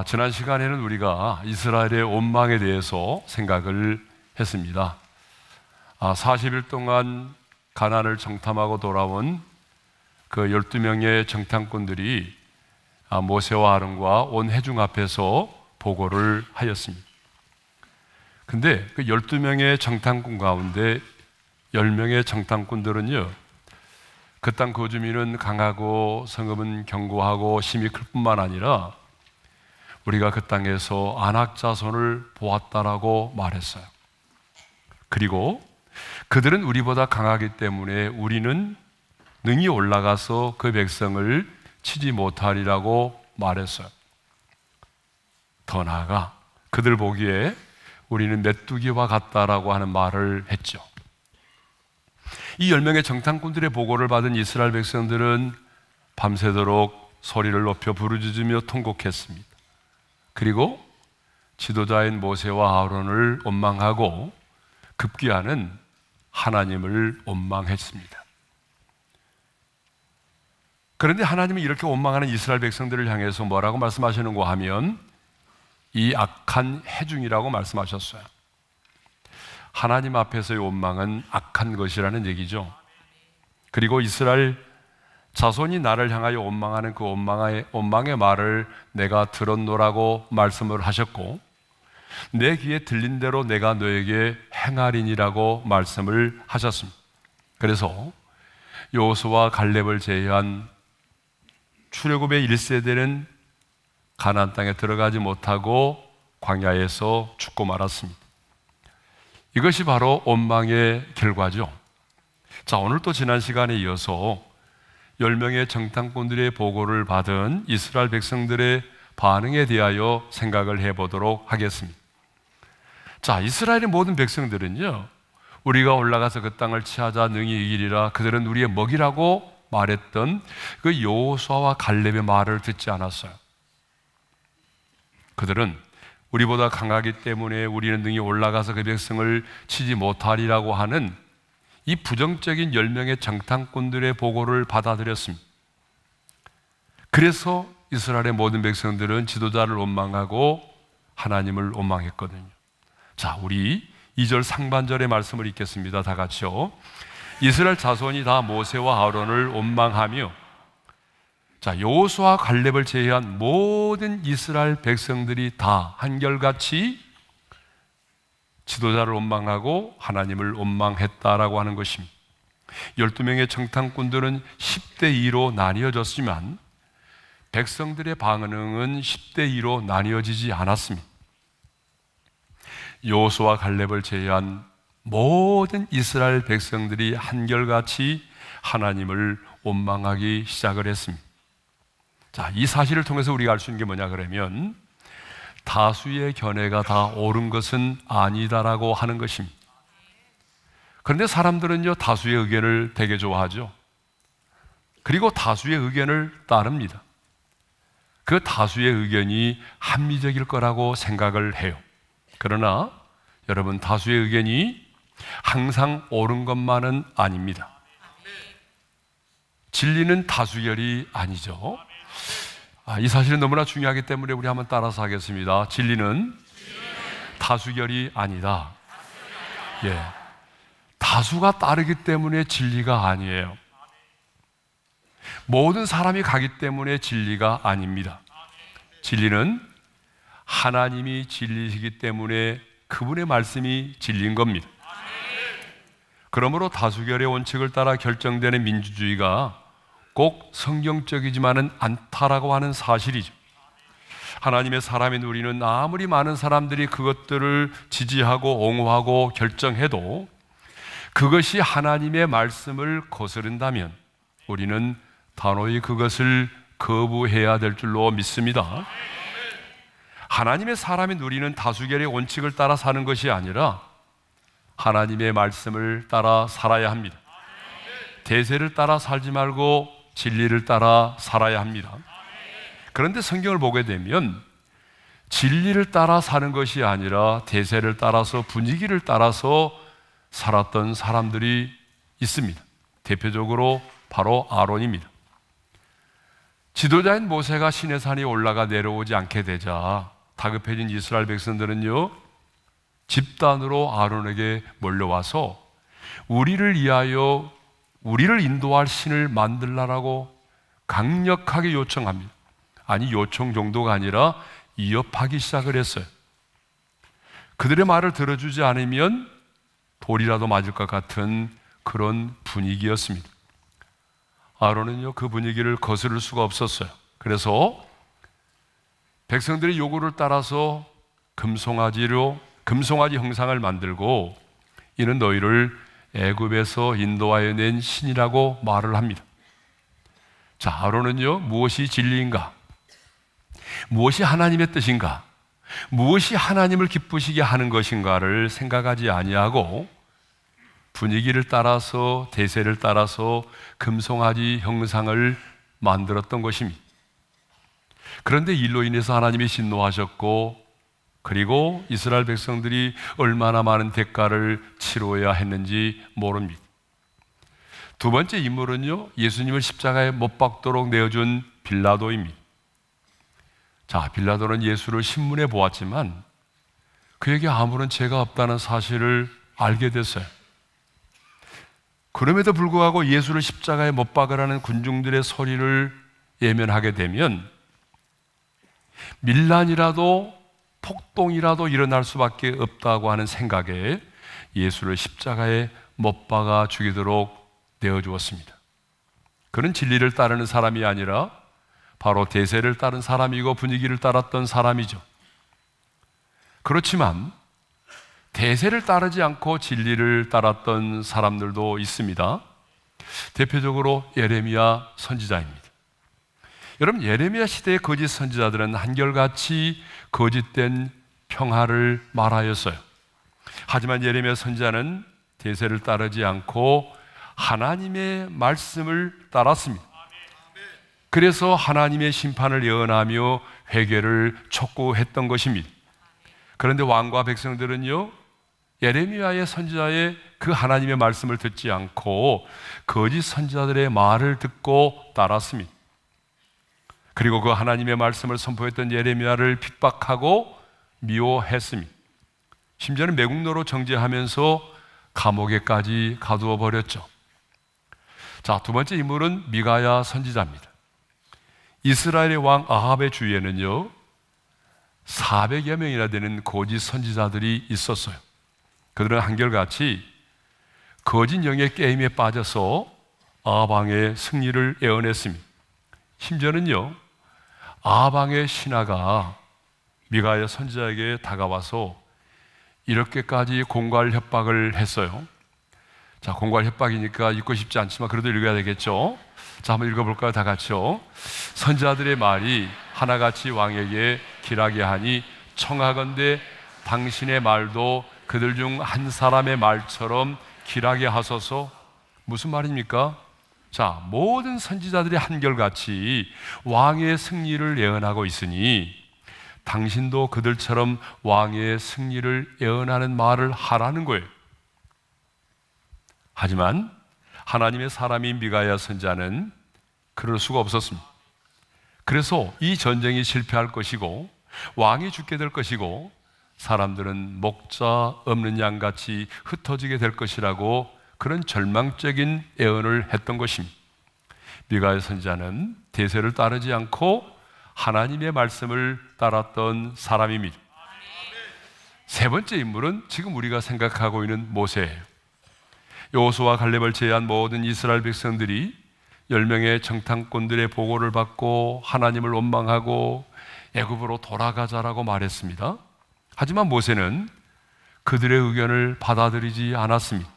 지난 시간에는 우리가 이스라엘의 원망에 대해서 생각을 했습니다. 40일 동안 가나안을 정탐하고 돌아온 그 12명의 정탐꾼들이 모세와 아론과 온 회중 앞에서 보고를 하였습니다. 근데 그 12명의 정탐꾼 가운데 10명의 정탐꾼들은요, 그 땅 거주민은 강하고 성읍은 견고하고 힘이 클 뿐만 아니라 우리가 그 땅에서 안악 자손을 보았다라고 말했어요. 그리고 그들은 우리보다 강하기 때문에 우리는 능히 올라가서 그 백성을 치지 못하리라고 말했어요. 더 나아가 그들 보기에 우리는 메뚜기와 같다라고 하는 말을 했죠. 이 10명의 정탐꾼들의 보고를 받은 이스라엘 백성들은 밤새도록 소리를 높여 부르짖으며 통곡했습니다. 그리고 지도자인 모세와 아론을 원망하고 급기야는 하나님을 원망했습니다. 그런데 하나님이 이렇게 원망하는 이스라엘 백성들을 향해서 뭐라고 말씀하시는가 하면 이 악한 해중이라고 말씀하셨어요. 하나님 앞에서의 원망은 악한 것이라는 얘기죠. 그리고 이스라엘 자손이 나를 향하여 원망하는 그 원망의 말을 내가 들었노라고 말씀을 하셨고, 내 귀에 들린 대로 내가 너에게 행하리니라고 말씀을 하셨습니다. 그래서 여호수아와 갈렙을 제외한 출애굽의 1세대는 가나안 땅에 들어가지 못하고 광야에서 죽고 말았습니다. 이것이 바로 원망의 결과죠. 자, 오늘 또 지난 시간에 이어서 10명의 정탐꾼들의 보고를 받은 이스라엘 백성들의 반응에 대하여 생각을 해보도록 하겠습니다. 자, 이스라엘의 모든 백성들은요, 우리가 올라가서 그 땅을 취하자 능히 이기리라, 그들은 우리의 먹이라고 말했던 그 여호수아와 갈렙의 말을 듣지 않았어요. 그들은 우리보다 강하기 때문에 우리는 능히 올라가서 그 백성을 치지 못하리라고 하는 이 부정적인 10명의 정탐꾼들의 보고를 받아들였습니다. 그래서 이스라엘의 모든 백성들은 지도자를 원망하고 하나님을 원망했거든요. 자, 우리 2절 상반절의 말씀을 읽겠습니다. 다 같이요. 이스라엘 자손이 다 모세와 아론을 원망하며, 자, 여호수아와 갈렙을 제외한 모든 이스라엘 백성들이 다 한결같이 지도자를 원망하고 하나님을 원망했다라고 하는 것입니다. 12명의 정탐꾼들은 10대 2로 나뉘어졌지만 백성들의 반응은 10대 2로 나뉘어지지 않았습니다. 여호수아와 갈렙을 제외한 모든 이스라엘 백성들이 한결같이 하나님을 원망하기 시작을 했습니다. 자, 이 사실을 통해서 우리가 알 수 있는 게 뭐냐 그러면 다수의 견해가 다 옳은 것은 아니다라고 하는 것입니다. 그런데 사람들은요, 다수의 의견을 되게 좋아하죠. 그리고 다수의 의견을 따릅니다. 그 다수의 의견이 합리적일 거라고 생각을 해요. 그러나 여러분, 다수의 의견이 항상 옳은 것만은 아닙니다. 진리는 다수결이 아니죠. 이 사실은 너무나 중요하기 때문에 우리 한번 따라서 하겠습니다. 진리는 다수결이 아니다. 예, 다수가 따르기 때문에 진리가 아니에요. 모든 사람이 가기 때문에 진리가 아닙니다. 진리는 하나님이 진리시기 때문에 그분의 말씀이 진리인 겁니다. 그러므로 다수결의 원칙을 따라 결정되는 민주주의가 꼭 성경적이지만은 않다라고 하는 사실이죠. 하나님의 사람인 우리는 아무리 많은 사람들이 그것들을 지지하고 옹호하고 결정해도 그것이 하나님의 말씀을 거스른다면 우리는 단호히 그것을 거부해야 될 줄로 믿습니다. 하나님의 사람인 우리는 다수결의 원칙을 따라 사는 것이 아니라 하나님의 말씀을 따라 살아야 합니다. 대세를 따라 살지 말고 진리를 따라 살아야 합니다. 그런데 성경을 보게 되면 진리를 따라 사는 것이 아니라 대세를 따라서, 분위기를 따라서 살았던 사람들이 있습니다. 대표적으로 바로 아론입니다. 지도자인 모세가 시내산에 올라가 내려오지 않게 되자 다급해진 이스라엘 백성들은요, 집단으로 아론에게 몰려와서 우리를 인도할 신을 만들라라고 강력하게 요청합니다. 아니, 요청 정도가 아니라 위협하기 시작을 했어요. 그들의 말을 들어주지 않으면 돌이라도 맞을 것 같은 그런 분위기였습니다. 아론은요, 그 분위기를 거스를 수가 없었어요. 그래서 백성들의 요구를 따라서 금송아지 형상을 만들고, 이는 너희를 애굽에서 인도하여 낸 신이라고 말을 합니다. 자, 아론은요, 무엇이 진리인가? 무엇이 하나님의 뜻인가? 무엇이 하나님을 기쁘시게 하는 것인가를 생각하지 아니하고 분위기를 따라서, 대세를 따라서 금송아지 형상을 만들었던 것입니다. 그런데 일로 인해서 하나님이 진노하셨고, 그리고 이스라엘 백성들이 얼마나 많은 대가를 치러야 했는지 모릅니다. 두 번째 인물은요, 예수님을 십자가에 못 박도록 내어준 빌라도입니다. 자, 빌라도는 예수를 신문에 보았지만 그에게 아무런 죄가 없다는 사실을 알게 됐어요. 그럼에도 불구하고 예수를 십자가에 못 박으라는 군중들의 소리를 예면하게 되면 밀란이라도 폭동이라도 일어날 수밖에 없다고 하는 생각에 예수를 십자가에 못 박아 죽이도록 내어주었습니다. 그는 진리를 따르는 사람이 아니라 바로 대세를 따른 사람이고 분위기를 따랐던 사람이죠. 그렇지만 대세를 따르지 않고 진리를 따랐던 사람들도 있습니다. 대표적으로 예레미야 선지자입니다. 여러분, 예레미야 시대의 거짓 선지자들은 한결같이 거짓된 평화를 말하였어요. 하지만 예레미야 선지자는 대세를 따르지 않고 하나님의 말씀을 따랐습니다. 그래서 하나님의 심판을 예언하며 회개를 촉구했던 것입니다. 그런데 왕과 백성들은요, 예레미야의 선지자의 그 하나님의 말씀을 듣지 않고 거짓 선지자들의 말을 듣고 따랐습니다. 그리고 그 하나님의 말씀을 선포했던 예레미야를 핍박하고 미워했습니다. 심지어는 매국노로 정죄하면서 감옥에까지 가두어 버렸죠. 자, 두 번째 인물은 미가야 선지자입니다. 이스라엘의 왕 아합의 주위에는요, 400여 명이나 되는 거짓 선지자들이 있었어요. 그들은 한결같이 거짓 영의 게임에 빠져서 아합 왕의 승리를 예언했습니다. 심지어는요, 아합 왕의 신하가 미가야 선지자에게 다가와서 이렇게까지 공갈 협박을 했어요. 자, 공갈 협박이니까 읽고 싶지 않지만 그래도 읽어야 되겠죠. 자, 한번 읽어볼까요? 다 같이요. 선지자들의 말이 하나같이 왕에게 길하게 하니 청하건대 당신의 말도 그들 중 한 사람의 말처럼 길하게 하소서. 무슨 말입니까? 자, 모든 선지자들이 한결같이 왕의 승리를 예언하고 있으니 당신도 그들처럼 왕의 승리를 예언하는 말을 하라는 거예요. 하지만 하나님의 사람인 미가야 선지자는 그럴 수가 없었습니다. 그래서 이 전쟁이 실패할 것이고 왕이 죽게 될 것이고 사람들은 목자 없는 양같이 흩어지게 될 것이라고 그런 절망적인 예언을 했던 것입니다. 미가야 선지자는 대세를 따르지 않고 하나님의 말씀을 따랐던 사람입니다. 세 번째 인물은 지금 우리가 생각하고 있는 모세예요. 여호수아와 갈렙을 제외한 모든 이스라엘 백성들이 10명의 정탐꾼들의 보고를 받고 하나님을 원망하고 애굽으로 돌아가자라고 말했습니다. 하지만 모세는 그들의 의견을 받아들이지 않았습니다.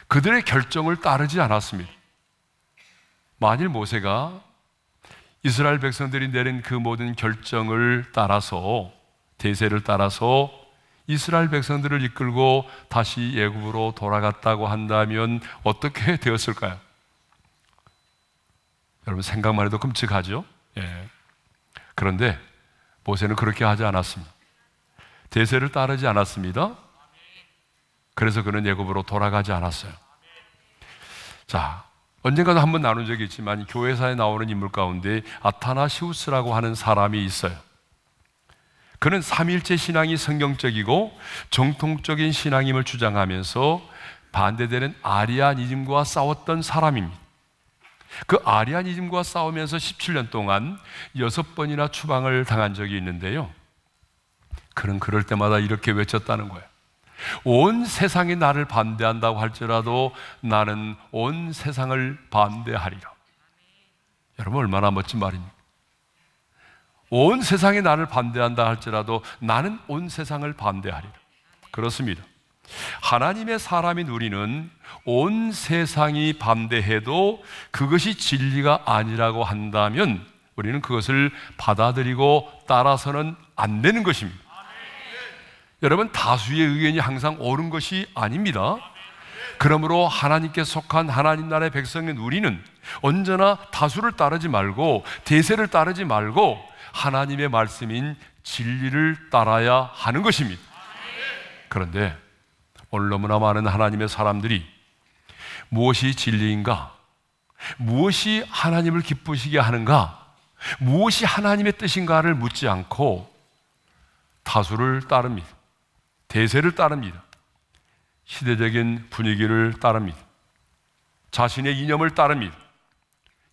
그들의 결정을 따르지 않았습니다. 만일 모세가 이스라엘 백성들이 내린 그 모든 결정을 따라서, 대세를 따라서 이스라엘 백성들을 이끌고 다시 애굽으로 돌아갔다고 한다면 어떻게 되었을까요? 여러분, 생각만 해도 끔찍하죠? 예. 그런데 모세는 그렇게 하지 않았습니다. 대세를 따르지 않았습니다. 그래서 그는 애굽으로 돌아가지 않았어요. 자, 언젠가도 한번 나눈 적이 있지만 교회사에 나오는 인물 가운데 아타나시우스라고 하는 사람이 있어요. 그는 삼위일체 신앙이 성경적이고 정통적인 신앙임을 주장하면서 반대되는 아리아니즘과 싸웠던 사람입니다. 그 아리아니즘과 싸우면서 17년 동안 6번이나 추방을 당한 적이 있는데요, 그는 그럴 때마다 이렇게 외쳤다는 거예요. 온 세상이 나를 반대한다고 할지라도 나는 온 세상을 반대하리라. 여러분, 얼마나 멋진 말입니까? 온 세상이 나를 반대한다 할지라도 나는 온 세상을 반대하리라. 그렇습니다. 하나님의 사람인 우리는 온 세상이 반대해도 그것이 진리가 아니라고 한다면 우리는 그것을 받아들이고 따라서는 안 되는 것입니다. 여러분, 다수의 의견이 항상 옳은 것이 아닙니다. 그러므로 하나님께 속한 하나님 나라의 백성인 우리는 언제나 다수를 따르지 말고 대세를 따르지 말고 하나님의 말씀인 진리를 따라야 하는 것입니다. 그런데 오늘 너무나 많은 하나님의 사람들이 무엇이 진리인가, 무엇이 하나님을 기쁘시게 하는가, 무엇이 하나님의 뜻인가를 묻지 않고 다수를 따릅니다. 대세를 따릅니다. 시대적인 분위기를 따릅니다. 자신의 이념을 따릅니다.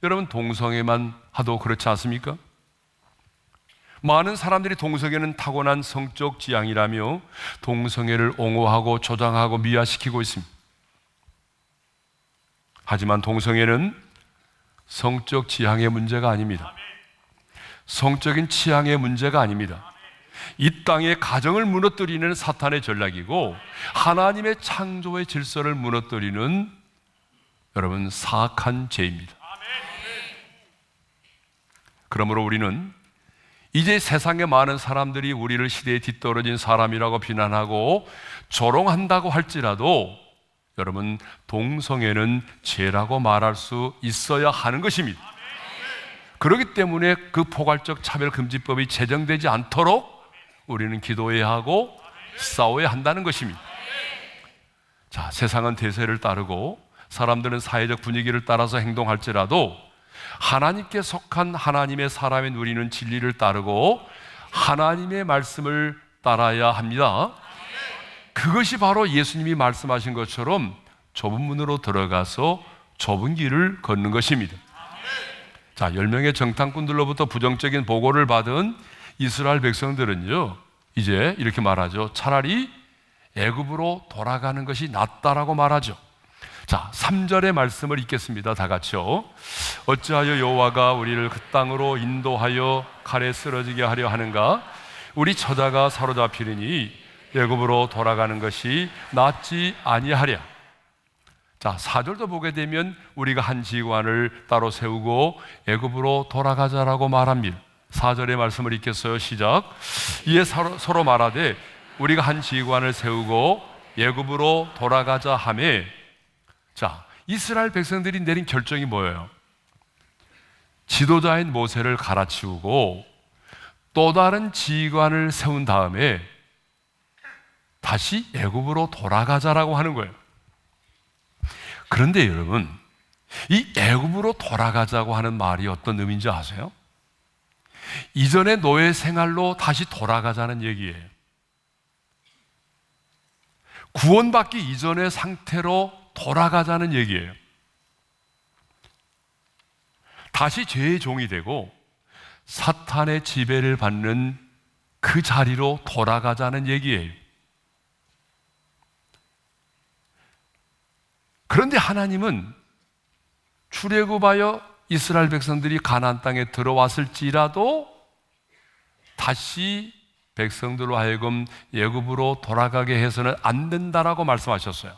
여러분, 동성애만 하도 그렇지 않습니까? 많은 사람들이 동성애는 타고난 성적 지향이라며 동성애를 옹호하고 조장하고 미화시키고 있습니다. 하지만 동성애는 성적 지향의 문제가 아닙니다. 성적인 취향의 문제가 아닙니다. 이 땅의 가정을 무너뜨리는 사탄의 전략이고 하나님의 창조의 질서를 무너뜨리는 여러분 사악한 죄입니다. 그러므로 우리는 이제 세상의 많은 사람들이 우리를 시대에 뒤떨어진 사람이라고 비난하고 조롱한다고 할지라도 여러분, 동성애는 죄라고 말할 수 있어야 하는 것입니다. 그렇기 때문에 그 포괄적 차별금지법이 제정되지 않도록 우리는 기도해야 하고 싸워야 한다는 것입니다. 자, 세상은 대세를 따르고 사람들은 사회적 분위기를 따라서 행동할지라도 하나님께 속한 하나님의 사람인 우리는 진리를 따르고 하나님의 말씀을 따라야 합니다. 그것이 바로 예수님이 말씀하신 것처럼 좁은 문으로 들어가서 좁은 길을 걷는 것입니다. 자, 10명의 정탐꾼들로부터 부정적인 보고를 받은 이스라엘 백성들은요, 이제 이렇게 말하죠. 차라리 애굽으로 돌아가는 것이 낫다라고 말하죠. 자, 3절의 말씀을 읽겠습니다. 다 같이요. 어찌하여 여호와가 우리를 그 땅으로 인도하여 칼에 쓰러지게 하려 하는가? 우리 처자가 사로잡히리니 애굽으로 돌아가는 것이 낫지 아니하랴. 자, 4절도 보게 되면 우리가 한 지관을 따로 세우고 애굽으로 돌아가자라고 말합니다. 4절의 말씀을 읽겠어요. 시작. 이에 서로 말하되 우리가 한 지관을 세우고 애굽으로 돌아가자 하며, 자, 이스라엘 백성들이 내린 결정이 뭐예요? 지도자인 모세를 갈아치우고 또 다른 지휘관을 세운 다음에 다시 애굽으로 돌아가자라고 하는 거예요. 그런데 여러분, 이 애굽으로 돌아가자고 하는 말이 어떤 의미인지 아세요? 이전의 노예 생활로 다시 돌아가자는 얘기예요. 구원받기 이전의 상태로 돌아가자는 얘기예요. 다시 죄의 종이 되고 사탄의 지배를 받는 그 자리로 돌아가자는 얘기예요. 그런데 하나님은 출애굽하여 이스라엘 백성들이 가나안 땅에 들어왔을지라도 다시 백성들로 하여금 애굽으로 돌아가게 해서는 안 된다라고 말씀하셨어요.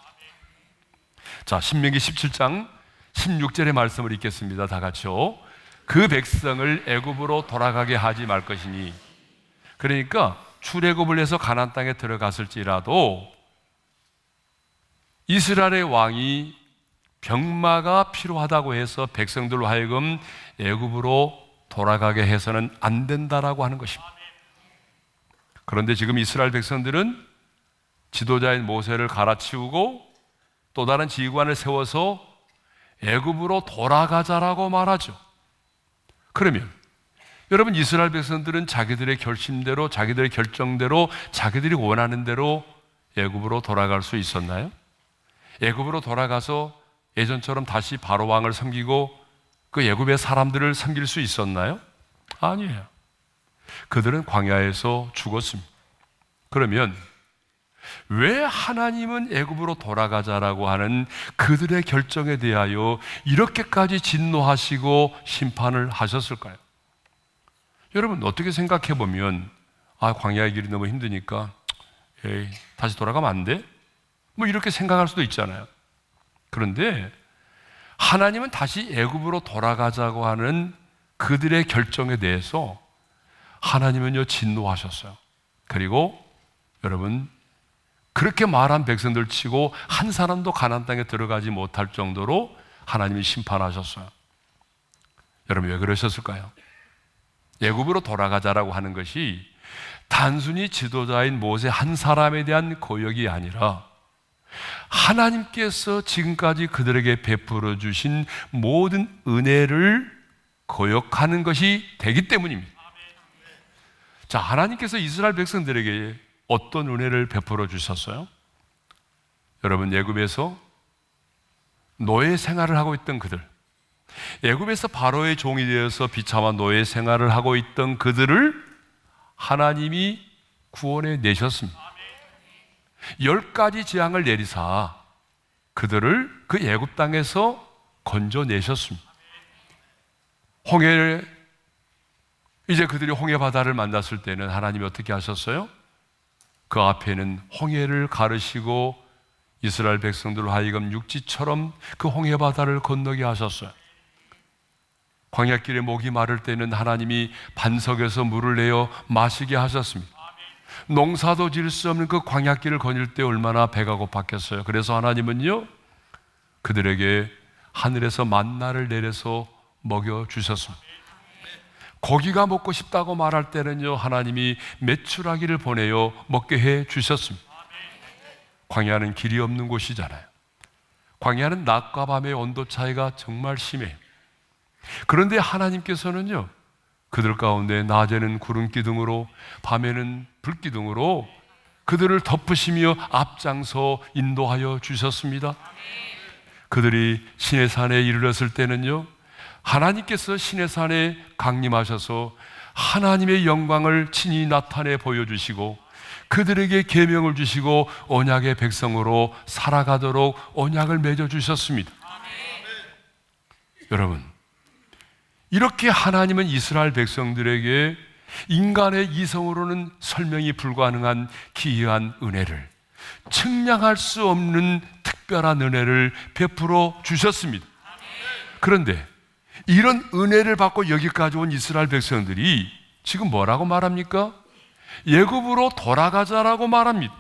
자, 신명기 17장 16절의 말씀을 읽겠습니다. 다 같이요. 그 백성을 애굽으로 돌아가게 하지 말 것이니, 그러니까 출애굽을 해서 가나안 땅에 들어갔을지라도 이스라엘의 왕이 병마가 필요하다고 해서 백성들로 하여금 애굽으로 돌아가게 해서는 안 된다라고 하는 것입니다. 그런데 지금 이스라엘 백성들은 지도자인 모세를 갈아치우고 또 다른 지휘관을 세워서 애굽으로 돌아가자라고 말하죠. 그러면 여러분, 이스라엘 백성들은 자기들의 결심대로, 자기들의 결정대로, 자기들이 원하는 대로 애굽으로 돌아갈 수 있었나요? 애굽으로 돌아가서 예전처럼 다시 바로 왕을 섬기고 그 애굽의 사람들을 섬길 수 있었나요? 아니에요. 그들은 광야에서 죽었습니다. 그러면 왜 하나님은 애굽으로 돌아가자라고 하는 그들의 결정에 대하여 이렇게까지 진노하시고 심판을 하셨을까요? 여러분, 어떻게 생각해 보면 광야의 길이 너무 힘드니까 다시 돌아가면 안 돼? 뭐 이렇게 생각할 수도 있잖아요. 그런데 하나님은 다시 애굽으로 돌아가자고 하는 그들의 결정에 대해서 하나님은요 진노하셨어요. 그리고 여러분, 그렇게 말한 백성들 치고 한 사람도 가나안 땅에 들어가지 못할 정도로 하나님이 심판하셨어요. 여러분, 왜 그러셨을까요? 애굽으로 돌아가자라고 하는 것이 단순히 지도자인 모세 한 사람에 대한 고역이 아니라 하나님께서 지금까지 그들에게 베풀어 주신 모든 은혜를 고역하는 것이 되기 때문입니다. 자, 하나님께서 이스라엘 백성들에게 어떤 은혜를 베풀어 주셨어요? 여러분, 애굽에서 노예 생활을 하고 있던 그들, 애굽에서 바로의 종이 되어서 비참한 노예 생활을 하고 있던 그들을 하나님이 구원해 내셨습니다. 10가지 재앙을 내리사 그들을 그 애굽 땅에서 건져내셨습니다. 이제 그들이 홍해 바다를 만났을 때는 하나님이 어떻게 하셨어요? 그 앞에는 홍해를 가르시고 이스라엘 백성들로 하여금 육지처럼 그 홍해 바다를 건너게 하셨어요. 광야길에 목이 마를 때는 하나님이 반석에서 물을 내어 마시게 하셨습니다. 농사도 지을 수 없는 그 광야길을 거닐 때 얼마나 배가 고팠겠어요. 그래서 하나님은요 그들에게 하늘에서 만나를 내려서 먹여주셨습니다. 고기가 먹고 싶다고 말할 때는요 하나님이 메추라기를 보내어 먹게 해주셨습니다. 광야는 길이 없는 곳이잖아요. 광야는 낮과 밤의 온도 차이가 정말 심해요. 그런데 하나님께서는요 그들 가운데 낮에는 구름 기둥으로 밤에는 불 기둥으로 그들을 덮으시며 앞장서 인도하여 주셨습니다. 그들이 시내산에 이르렀을 때는요 하나님께서 시내산에 강림하셔서 하나님의 영광을 친히 나타내 보여주시고 그들에게 계명을 주시고 언약의 백성으로 살아가도록 언약을 맺어주셨습니다. 여러분, 이렇게 하나님은 이스라엘 백성들에게 인간의 이성으로는 설명이 불가능한 기이한 은혜를, 측량할 수 없는 특별한 은혜를 베풀어 주셨습니다. 그런데 이런 은혜를 받고 여기까지 온 이스라엘 백성들이 지금 뭐라고 말합니까? 애굽으로 돌아가자라고 말합니다.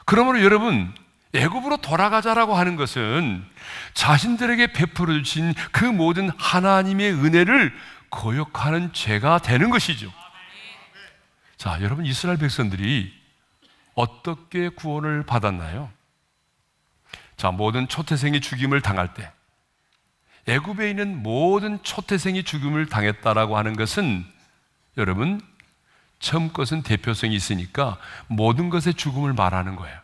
그러므로 여러분, 애굽으로 돌아가자라고 하는 것은 자신들에게 베풀어 주신 그 모든 하나님의 은혜를 거역하는 죄가 되는 것이죠. 자, 여러분, 이스라엘 백성들이 어떻게 구원을 받았나요? 자, 모든 초태생이 죽임을 당할 때 애굽에 있는 모든 초태생이 죽임을 당했다라고 하는 것은 여러분, 처음 것은 대표성이 있으니까 모든 것의 죽음을 말하는 거예요.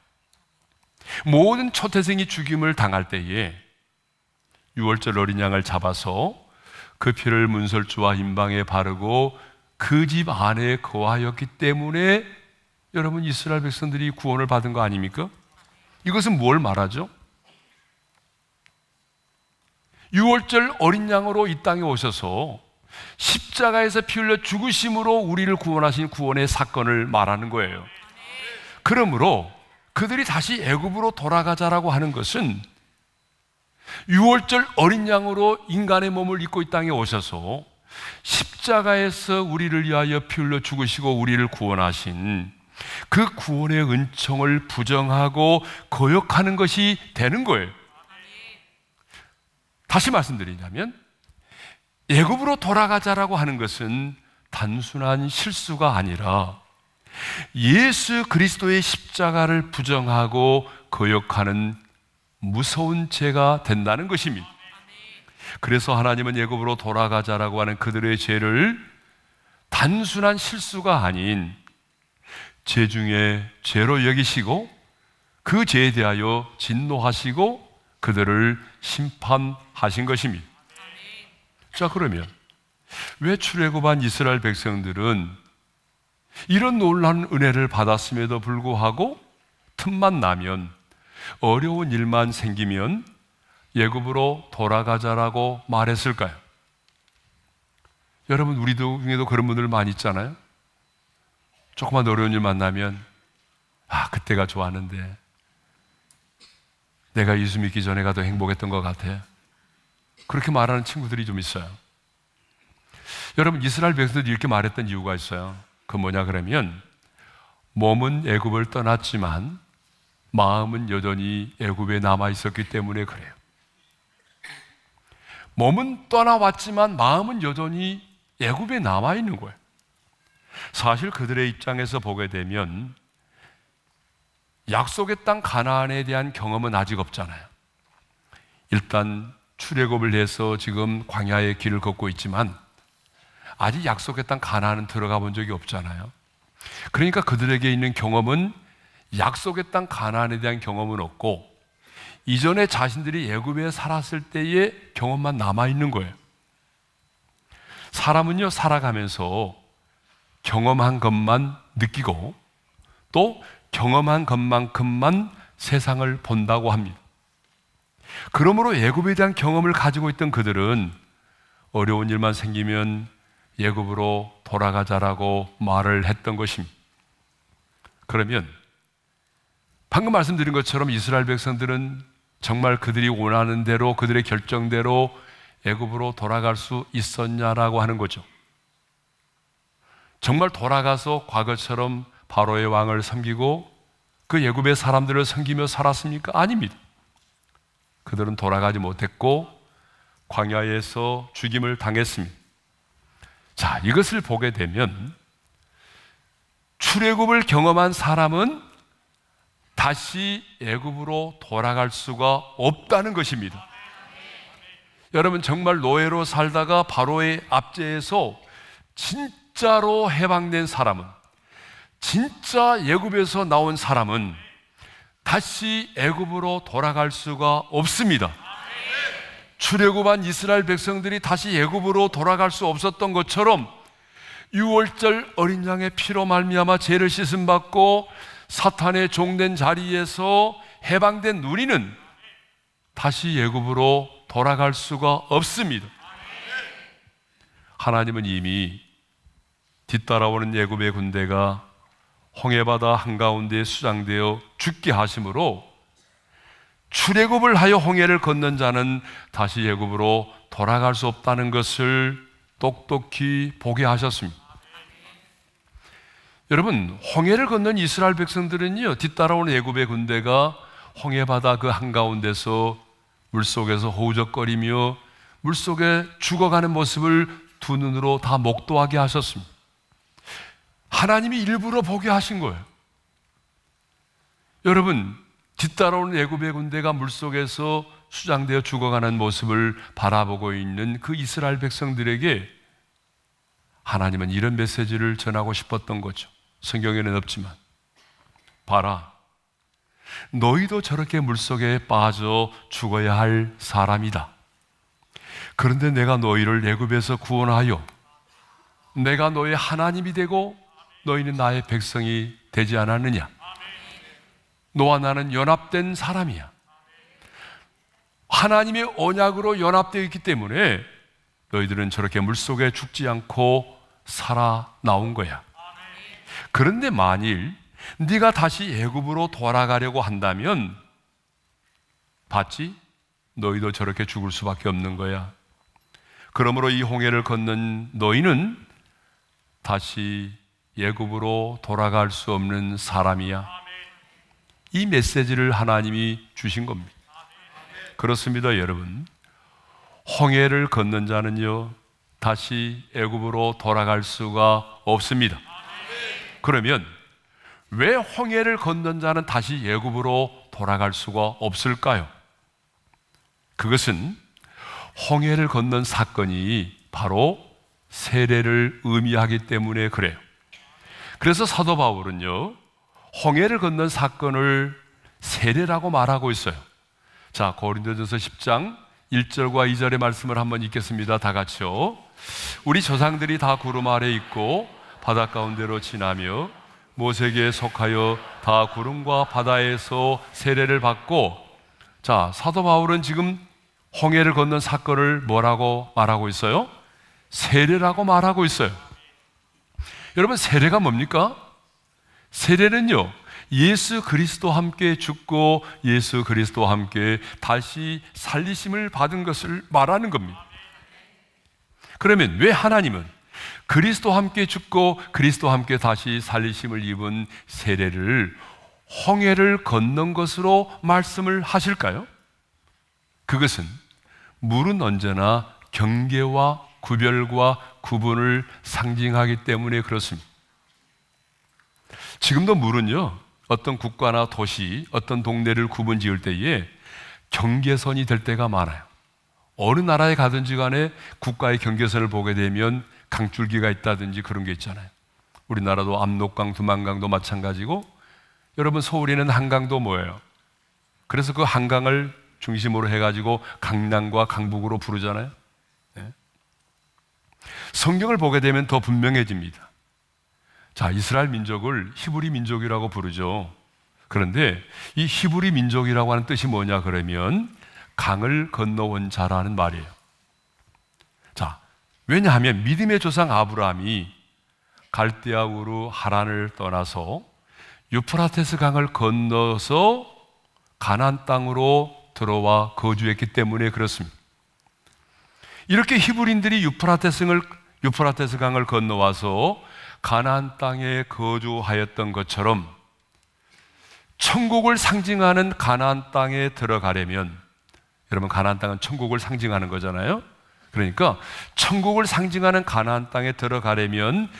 모든 초태생이 죽임을 당할 때에 유월절 어린 양을 잡아서 그 피를 문설주와 임방에 바르고 그 집 안에 거하였기 때문에 여러분, 이스라엘 백성들이 구원을 받은 거 아닙니까? 이것은 뭘 말하죠? 유월절 어린 양으로 이 땅에 오셔서 십자가에서 피 흘려 죽으심으로 우리를 구원하신 구원의 사건을 말하는 거예요. 그러므로 그들이 다시 애굽으로 돌아가자라고 하는 것은 유월절 어린 양으로 인간의 몸을 입고 이 땅에 오셔서 십자가에서 우리를 위하여 피 흘려 죽으시고 우리를 구원하신 그 구원의 은총을 부정하고 거역하는 것이 되는 거예요. 다시 말씀드리자면 애굽으로 돌아가자라고 하는 것은 단순한 실수가 아니라 예수 그리스도의 십자가를 부정하고 거역하는 무서운 죄가 된다는 것입니다. 그래서 하나님은 애굽으로 돌아가자라고 하는 그들의 죄를 단순한 실수가 아닌 죄 중에 죄로 여기시고 그 죄에 대하여 진노하시고 그들을 심판하신 것입니다. 자, 그러면 왜 출애굽한 이스라엘 백성들은 이런 놀라운 은혜를 받았음에도 불구하고 틈만 나면, 어려운 일만 생기면 애굽으로 돌아가자라고 말했을까요? 여러분, 우리 중에도 그런 분들 많이 있잖아요. 조금만 어려운 일 만나면 그때가 좋았는데, 내가 예수 믿기 전에가 더 행복했던 것 같아. 그렇게 말하는 친구들이 좀 있어요. 여러분, 이스라엘 백성들이 이렇게 말했던 이유가 있어요. 그 뭐냐 그러면, 몸은 애굽을 떠났지만 마음은 여전히 애굽에 남아 있었기 때문에 그래요. 몸은 떠나왔지만 마음은 여전히 애굽에 남아 있는 거예요. 사실 그들의 입장에서 보게 되면 약속의 땅 가나안에 대한 경험은 아직 없잖아요. 일단 출애굽을 해서 지금 광야의 길을 걷고 있지만 아직 약속의 땅 가나안은 들어가 본 적이 없잖아요. 그러니까 그들에게 있는 경험은 약속의 땅 가나안에 대한 경험은 없고, 이전에 자신들이 애굽에 살았을 때의 경험만 남아 있는 거예요. 사람은요, 살아가면서 경험한 것만 느끼고 또 경험한 것만큼만 세상을 본다고 합니다. 그러므로 애굽에 대한 경험을 가지고 있던 그들은 어려운 일만 생기면 애굽으로 돌아가자라고 말을 했던 것입니다. 그러면 방금 말씀드린 것처럼 이스라엘 백성들은 정말 그들이 원하는 대로, 그들의 결정대로 애굽으로 돌아갈 수 있었냐라고 하는 거죠. 정말 돌아가서 과거처럼 바로의 왕을 섬기고 그 애굽의 사람들을 섬기며 살았습니까? 아닙니다. 그들은 돌아가지 못했고 광야에서 죽임을 당했습니다. 자, 이것을 보게 되면 출애굽을 경험한 사람은 다시 애굽으로 돌아갈 수가 없다는 것입니다. 여러분, 정말 노예로 살다가 바로의 압제에서 진짜로 해방된 사람은, 진짜 애굽에서 나온 사람은 다시 애굽으로 돌아갈 수가 없습니다. 출애굽한 이스라엘 백성들이 다시 애굽으로 돌아갈 수 없었던 것처럼 유월절 어린 양의 피로 말미암아 죄를 씻음 받고 사탄의 종된 자리에서 해방된 우리는 다시 애굽으로 돌아갈 수가 없습니다. 하나님은 이미 뒤따라오는 애굽의 군대가 홍해바다 한가운데에 수장되어 죽게 하심으로 출애굽을 하여 홍해를 건넌 자는 다시 애굽으로 돌아갈 수 없다는 것을 똑똑히 보게 하셨습니다. 여러분, 홍해를 건넌 이스라엘 백성들은요, 뒤따라오는 애굽의 군대가 홍해바다 그 한가운데서 물속에서 허우적거리며 물속에 죽어가는 모습을 두 눈으로 다 목도하게 하셨습니다. 하나님이 일부러 보게 하신 거예요. 여러분, 뒤따라오는 애굽의 군대가 물속에서 수장되어 죽어가는 모습을 바라보고 있는 그 이스라엘 백성들에게 하나님은 이런 메시지를 전하고 싶었던 거죠. 성경에는 없지만, 봐라, 너희도 저렇게 물속에 빠져 죽어야 할 사람이다. 그런데 내가 너희를 애굽에서 구원하여 내가 너의 하나님이 되고 너희는 나의 백성이 되지 않았느냐? 너와 나는 연합된 사람이야. 하나님의 언약으로 연합되어 있기 때문에 너희들은 저렇게 물속에 죽지 않고 살아나온 거야. 그런데 만일 네가 다시 애굽으로 돌아가려고 한다면 봤지? 너희도 저렇게 죽을 수밖에 없는 거야. 그러므로 이 홍해를 건넌 너희는 다시 애굽으로 돌아갈 수 없는 사람이야. 이 메시지를 하나님이 주신 겁니다. 그렇습니다, 여러분. 홍해를 건넌 자는요, 다시 애굽으로 돌아갈 수가 없습니다. 그러면 왜 홍해를 건넌 자는 다시 애굽으로 돌아갈 수가 없을까요? 그것은 홍해를 건넌 사건이 바로 세례를 의미하기 때문에 그래요. 그래서 사도 바울은요, 홍해를 건넌 사건을 세례라고 말하고 있어요. 자, 고린도전서 10장 1절과 2절의 말씀을 한번 읽겠습니다. 다 같이요. 우리 조상들이 다 구름 아래 있고 바다 가운데로 지나며 모세에게 속하여 다 구름과 바다에서 세례를 받고, 자, 사도 바울은 지금 홍해를 건넌 사건을 뭐라고 말하고 있어요? 세례라고 말하고 있어요. 여러분, 세례가 뭡니까? 세례는요, 예수 그리스도와 함께 죽고 예수 그리스도와 함께 다시 살리심을 받은 것을 말하는 겁니다. 그러면 왜 하나님은 그리스도와 함께 죽고 그리스도와 함께 다시 살리심을 입은 세례를 홍해를 건넌 것으로 말씀을 하실까요? 그것은 물은 언제나 경계와 구별과 구분을 상징하기 때문에 그렇습니다. 지금도 물은요, 어떤 국가나 도시, 어떤 동네를 구분 지을 때에 경계선이 될 때가 많아요. 어느 나라에 가든지 간에 국가의 경계선을 보게 되면 강줄기가 있다든지 그런 게 있잖아요. 우리나라도 압록강, 두만강도 마찬가지고, 여러분 서울에는 한강도 뭐예요? 그래서 그 한강을 중심으로 해가지고 강남과 강북으로 부르잖아요. 네. 성경을 보게 되면 더 분명해집니다. 자, 이스라엘 민족을 히브리 민족이라고 부르죠. 그런데 이 히브리 민족이라고 하는 뜻이 뭐냐 그러면 강을 건너온 자라는 말이에요. 자, 왜냐하면 믿음의 조상 아브라함이 갈대아 우르 하란을 떠나서 유프라테스 강을 건너서 가나안 땅으로 들어와 거주했기 때문에 그렇습니다. 이렇게 히브리인들이 유프라테스 강을 건너와서 가나안 땅에 거주하였던 것처럼 천국을 상징하는 가나안 땅에 들어가려면, 여러분 가나안 땅은 천국을 상징하는 거잖아요. 그러니까 천국을 상징하는 가나안 땅에 들어가려면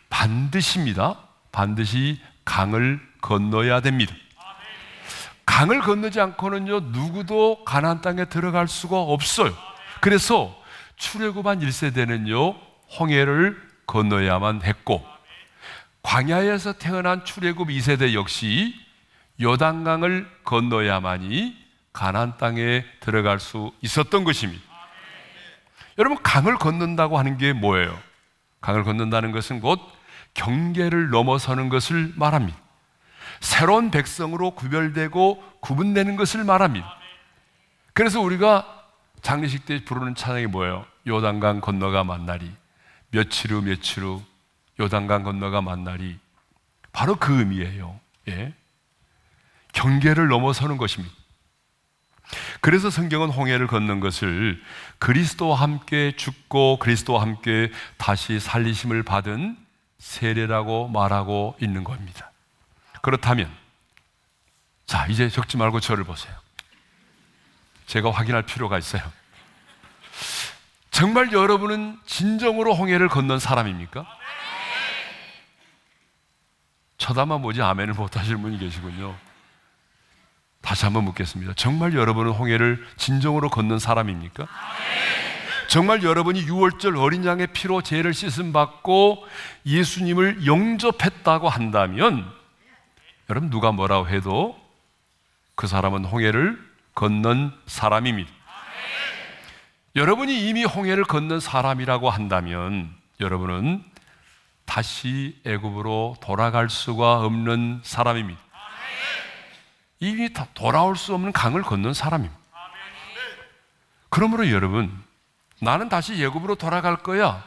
반드시 강을 건너야 됩니다. 강을 건너지 않고는요, 누구도 가나안 땅에 들어갈 수가 없어요. 그래서 출애굽한 1세대는요 홍해를 건너야만 했고, 광야에서 태어난 출애굽 2세대 역시 요단강을 건너야만이 가나안 땅에 들어갈 수 있었던 것입니다. 여러분, 강을 건넌다고 하는 게 뭐예요? 강을 건넌다는 것은 곧 경계를 넘어서는 것을 말합니다. 새로운 백성으로 구별되고 구분되는 것을 말합니다. 그래서 우리가 장례식 때 부르는 찬양이 뭐예요? 요단강 건너가 만나리, 며칠 후 요단강 건너가 만나리. 바로 그 의미예요. 예? 경계를 넘어서는 것입니다. 그래서 성경은 홍해를 건넌 것을 그리스도와 함께 죽고 그리스도와 함께 다시 살리심을 받은 세례라고 말하고 있는 겁니다. 그렇다면, 자, 이제 적지 말고 저를 보세요. 제가 확인할 필요가 있어요. 정말 여러분은 진정으로 홍해를 건넌 사람입니까? 쳐다만 보지 아멘을 못 하실 분이 계시군요. 다시 한번 묻겠습니다. 정말 여러분은 홍해를 진정으로 건넌 사람입니까? 정말 여러분이 유월절 어린 양의 피로 죄를 씻음 받고 예수님을 영접했다고 한다면, 여러분 누가 뭐라고 해도 그 사람은 홍해를 건넌 사람입니다. 여러분이 이미 홍해를 건넌 사람이라고 한다면 여러분은 다시 애굽으로 돌아갈 수가 없는 사람입니다. 이미 돌아올 수 없는 강을 건넌 사람입니다. 그러므로 여러분, 나는 다시 애굽으로 돌아갈 거야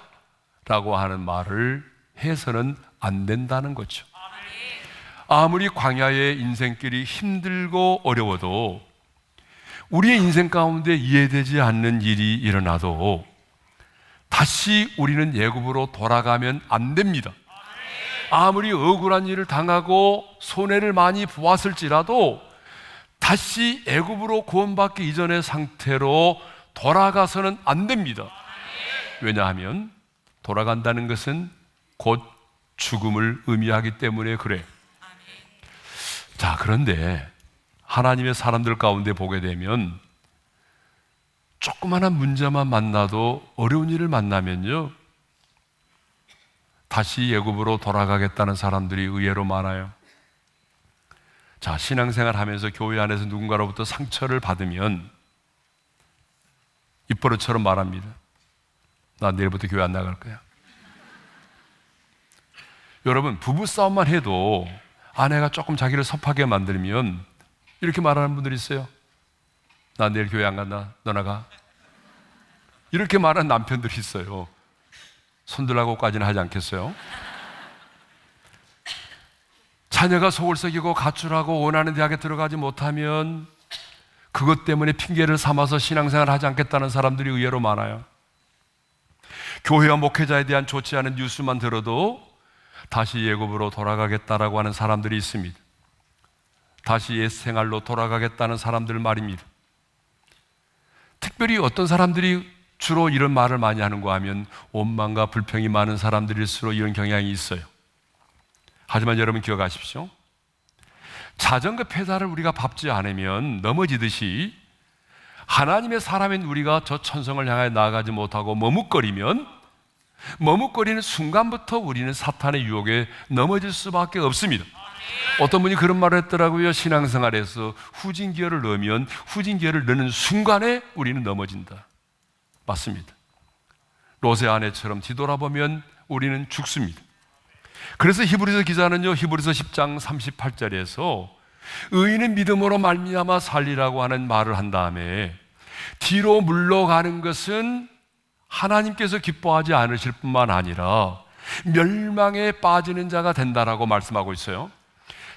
라고 하는 말을 해서는 안 된다는 거죠. 아무리 광야의 인생길이 힘들고 어려워도, 우리의 인생 가운데 이해되지 않는 일이 일어나도 다시 우리는 애굽으로 돌아가면 안 됩니다. 아무리 억울한 일을 당하고 손해를 많이 보았을지라도 다시 애굽으로 구원받기 이전의 상태로 돌아가서는 안 됩니다. 왜냐하면 돌아간다는 것은 곧 죽음을 의미하기 때문에 그래요. 자, 그런데 하나님의 사람들 가운데 보게 되면 조그마한 문제만 만나도 어려운 일을 만나면요, 다시 애굽으로 돌아가겠다는 사람들이 의외로 많아요. 자, 신앙생활 하면서 교회 안에서 누군가로부터 상처를 받으면 입버릇처럼 말합니다. 나 내일부터 교회 안 나갈 거야. 여러분, 부부싸움만 해도 아내가 조금 자기를 섭하게 만들면 이렇게 말하는 분들이 있어요. 나 내일 교회 안 간다. 너 나가. 이렇게 말하는 남편들이 있어요. 손들라고까지는 하지 않겠어요? 자녀가 속을 썩이고 가출하고 원하는 대학에 들어가지 못하면 그것 때문에 핑계를 삼아서 신앙생활을 하지 않겠다는 사람들이 의외로 많아요. 교회와 목회자에 대한 좋지 않은 뉴스만 들어도 다시 애굽으로 돌아가겠다라고 하는 사람들이 있습니다. 다시 옛 생활로 돌아가겠다는 사람들 말입니다. 특별히 어떤 사람들이 주로 이런 말을 많이 하는가 하면 원망과 불평이 많은 사람들일수록 이런 경향이 있어요. 하지만 여러분 기억하십시오. 자전거 페달을 우리가 밟지 않으면 넘어지듯이 하나님의 사람인 우리가 저 천성을 향해 나아가지 못하고 머뭇거리면 머뭇거리는 순간부터 우리는 사탄의 유혹에 넘어질 수밖에 없습니다. 어떤 분이 그런 말을 했더라고요. 신앙생활에서 후진기어를 넣으면 후진기어를 넣는 순간에 우리는 넘어진다. 맞습니다. 롯의 아내처럼 뒤돌아보면 우리는 죽습니다. 그래서 히브리서 기자는요, 히브리서 10장 38절에서 의인은 믿음으로 말미암아 살리라고 하는 말을 한 다음에 뒤로 물러가는 것은 하나님께서 기뻐하지 않으실 뿐만 아니라 멸망에 빠지는 자가 된다라고 말씀하고 있어요.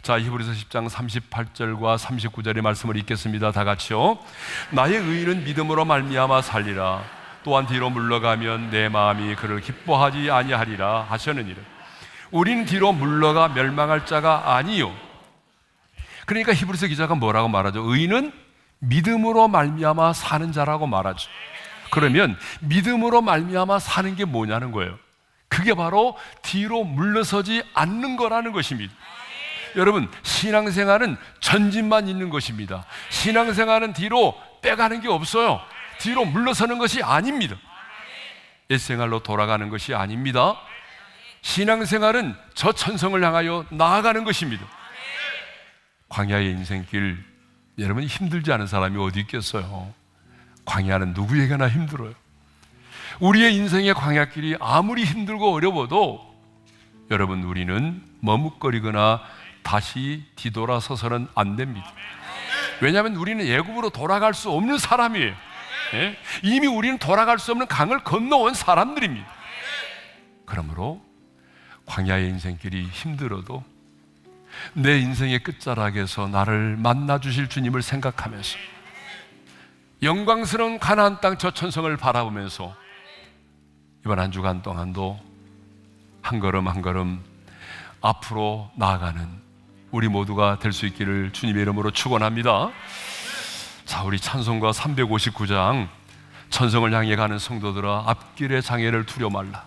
자, 히브리서 10장 38절과 39절의 말씀을 읽겠습니다. 다 같이요. 나의 의인은 믿음으로 말미암아 살리라. 또한 뒤로 물러가면 내 마음이 그를 기뻐하지 아니하리라 하셨느니라. 우리는 뒤로 물러가 멸망할 자가 아니요. 그러니까 히브리서 기자가 뭐라고 말하죠? 의인은 믿음으로 말미암아 사는 자라고 말하죠. 그러면 믿음으로 말미암아 사는 게 뭐냐는 거예요. 그게 바로 뒤로 물러서지 않는 거라는 것입니다. 여러분, 신앙생활은 전진만 있는 것입니다. 신앙생활은 뒤로 빼가는 게 없어요. 뒤로 물러서는 것이 아닙니다. 옛생활로 돌아가는 것이 아닙니다. 신앙생활은 저 천성을 향하여 나아가는 것입니다. 광야의 인생길, 여러분 힘들지 않은 사람이 어디 있겠어요? 광야는 누구에게나 힘들어요. 우리의 인생의 광야길이 아무리 힘들고 어려워도 여러분, 우리는 머뭇거리거나 다시 뒤돌아서서는 안 됩니다. 왜냐하면 우리는 애굽으로 돌아갈 수 없는 사람이에요. 예? 이미 우리는 돌아갈 수 없는 강을 건너온 사람들입니다. 그러므로 광야의 인생길이 힘들어도 내 인생의 끝자락에서 나를 만나주실 주님을 생각하면서 영광스러운 가나안 땅 저 천성을 바라보면서 이번 한 주간 동안도 한 걸음 한 걸음 앞으로 나아가는 우리 모두가 될 수 있기를 주님의 이름으로 축원합니다. 자, 우리 찬송가 359장 천성을 향해 가는 성도들아 앞길의 장애를 두려 말라.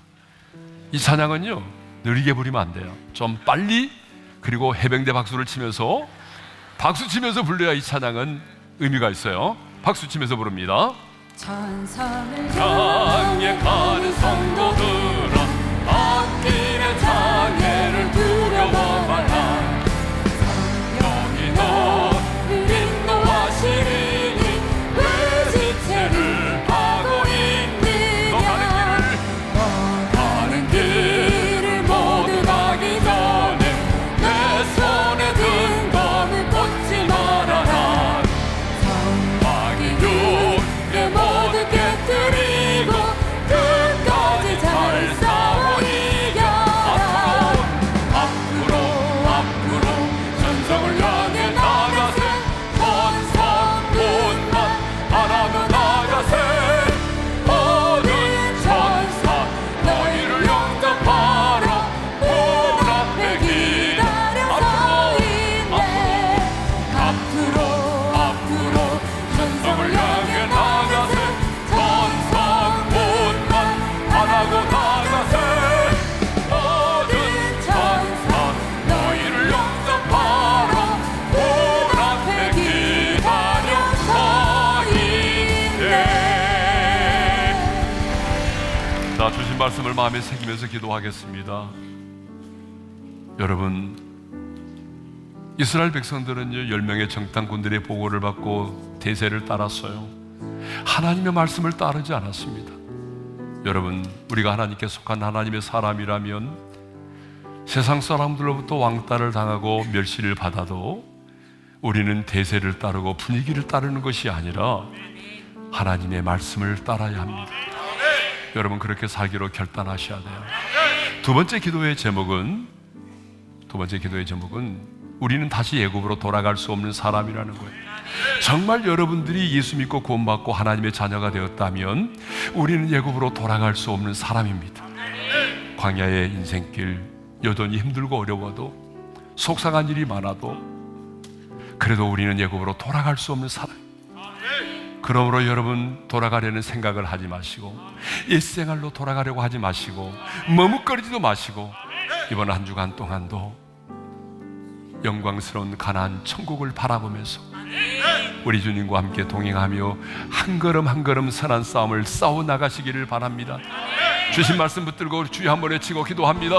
이 찬양은요, 느리게 부르면 안 돼요. 좀 빨리, 그리고 해병대 박수를 치면서, 박수 치면서 불러야 이 찬양은 의미가 있어요. 박수 치면서 부릅니다. 천성을 향해 가는 성도들아 앞길의 장애를 두려워 말라. 성령이 너를 인도하시리니 왜 지체를 하고 있느냐. 너 가는 길을 모두 가기 전에 내 손에 든 검을 꽂지 말아라. 성막이 육에 모두 깨뜨리고 끝까지 잘 주신 말씀을 마음에 새기면서 기도하겠습니다. 여러분, 이스라엘 백성들은요 10명의 정탐꾼들의 보고를 받고 대세를 따랐어요. 하나님의 말씀을 따르지 않았습니다. 여러분, 우리가 하나님께 속한 하나님의 사람이라면 세상 사람들로부터 왕따를 당하고 멸시를 받아도 우리는 대세를 따르고 분위기를 따르는 것이 아니라 하나님의 말씀을 따라야 합니다. 여러분, 그렇게 살기로 결단하셔야 돼요. 두 번째 기도의 제목은 우리는 다시 애굽으로 돌아갈 수 없는 사람이라는 거예요. 정말 여러분들이 예수 믿고 구원받고 하나님의 자녀가 되었다면 우리는 애굽으로 돌아갈 수 없는 사람입니다. 광야의 인생길 여전히 힘들고 어려워도 속상한 일이 많아도 그래도 우리는 애굽으로 돌아갈 수 없는 사람. 그러므로 여러분, 돌아가려는 생각을 하지 마시고 일생활로 돌아가려고 하지 마시고 머뭇거리지도 마시고 이번 한 주간 동안도 영광스러운 가나안 천국을 바라보면서 우리 주님과 함께 동행하며 한 걸음 한 걸음 선한 싸움을 싸워 나가시기를 바랍니다. 주신 말씀 붙들고 주여 한번 외치고 기도합니다.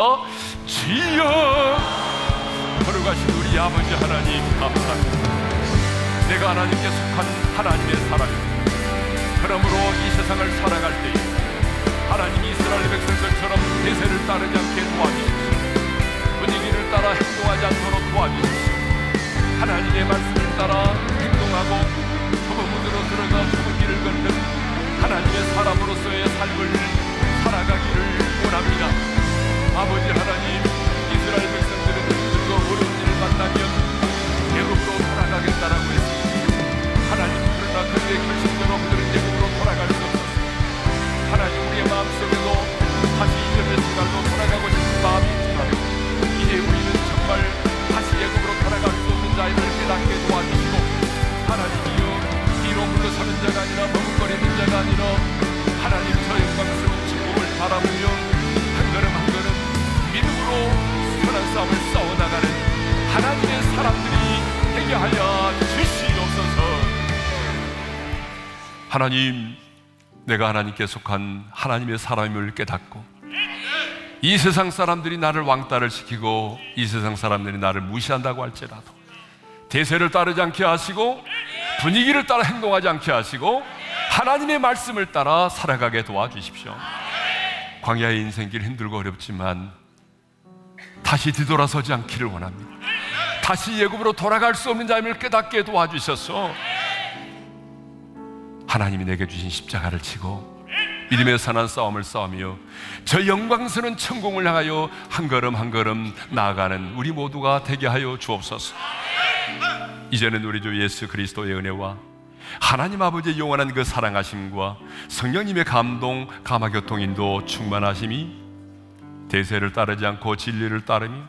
주여, 걸어가신 우리 아버지 하나님 감사합니다. 내가 하나님께 속한 하나님의 사람입니다. 그러므로 이 세상을 살아갈 때 하나님이 이스라엘 백성들처럼 대세를 따르지 않게 도와주십시오. 분위기를 따라 행동하지 않도록 도와주십시오. 하나님의 말씀을 따라 행동하고 좁은 문으로 들어가 좁은 길을 걷는 하나님의 사람으로서의 삶을 살아가기를 원합니다. 아버지 하나님, 이스라엘 백성들은 힘들고 어려운 일을 만나면 애굽으로 돌아가겠다라고 했습니다. 하나님, 그러나 그들의 결심대로 그들은 애굽으로 돌아갈 수 없었습니다. 하나님, 우리의 마음속에도 다시 이전의 생활로 돌아가고 싶은 마음이 있지만 이제 우리는 정말 다시 애굽으로 돌아갈 수 없는 자임을 깨닫게 도와주시고 하나님이여, 뒤로 물러서는 자가 아니라 머뭇거리는 자가 아니라 하나님 저 영광스러운 천국을 바라보며 한 걸음 한 걸음 믿음으로 선한 싸움을 싸워나가는 하나님의 사람들이 되게 하여 주시옵소서. 하나님, 내가 하나님께 속한 하나님의 사람임을 깨닫고 이 세상 사람들이 나를 왕따를 시키고 이 세상 사람들이 나를 무시한다고 할지라도 대세를 따르지 않게 하시고 분위기를 따라 행동하지 않게 하시고 하나님의 말씀을 따라 살아가게 도와주십시오. 광야의 인생길 힘들고 어렵지만 다시 뒤돌아서지 않기를 원합니다. 다시 애굽으로 돌아갈 수 없는 자임을 깨닫게 도와주셔서 하나님이 내게 주신 십자가를 지고 믿음의 선한 싸움을 싸우며 저 영광스러운 천국을 향하여 한 걸음 한 걸음 나아가는 우리 모두가 되게 하여 주옵소서. 이제는 우리 주 예수 그리스도의 은혜와 하나님 아버지의 영원한 그 사랑하심과 성령님의 감동, 감화교통 인도 충만하심이 대세를 따르지 않고 진리를 따르며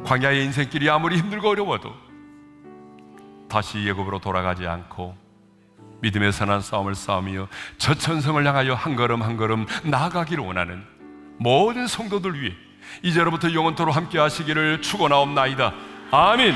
광야의 인생길이 아무리 힘들고 어려워도 다시 애굽으로 돌아가지 않고 믿음의 선한 싸움을 싸우며 저 천성을 향하여 한 걸음 한 걸음 나아가기를 원하는 모든 성도들 위해 이제로부터 영원토록 함께 하시기를 축원하옵나이다. 아멘.